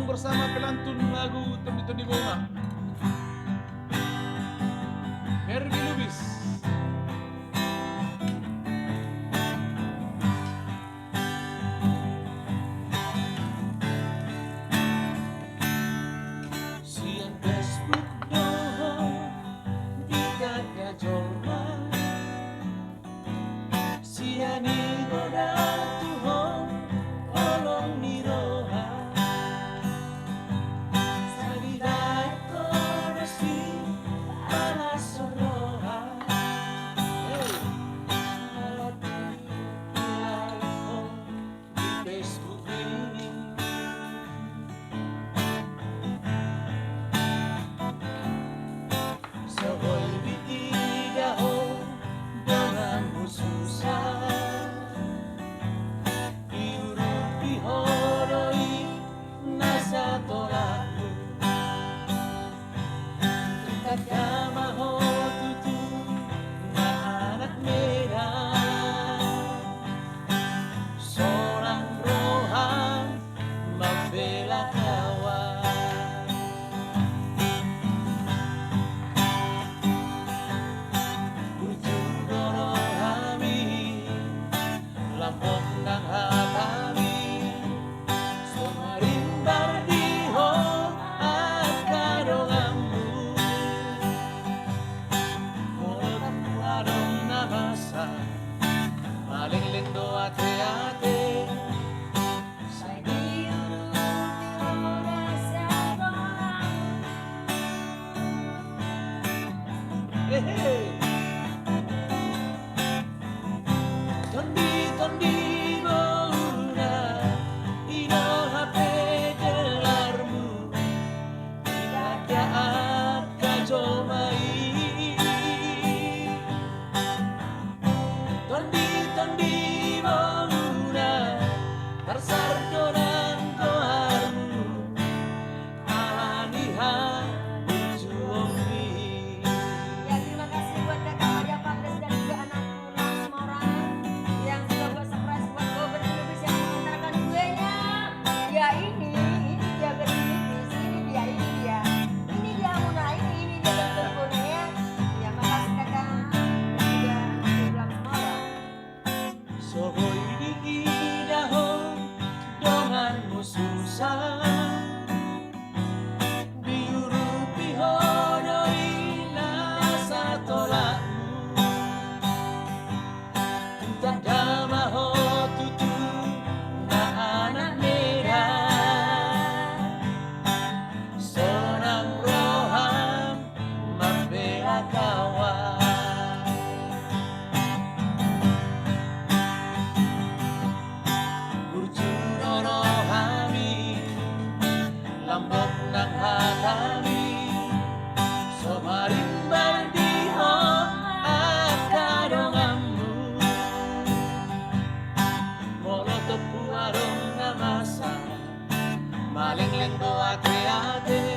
bersama pelantun lagu Tondi-Tondi Bunga, Herbie Lubis. Siang Facebook dohong di kata jorma, siang ni goda tuhong olong ni roha. Tondi-tondi Bunga, ino HP gelarmu, tidak ada kajomai. Tondi-tondi Bunga, tersardonan doarmu, alaniha ujuongi. Ya, terima kasih buat kakak Maria Pandes dan juga anakku Nasmora yang sudah buat surprise buat gue bernipis yang mengantarkan kuenya. Ya ini dia bernipis, ini dia, ini dia Muna, ini dia tentunya ya. Ya makasih kakak dan juga anakku Nasmora. Sohoy di dahong donganmu susah, diurupi hodoi nasa tolakmu, entah damaho tutu na anak merah, sonang roham membela kawan. Burjurono hami, lambok nang hatami, somarimbar diho akadongammu, molo tepu arong namasa, maling lendo ate-ate.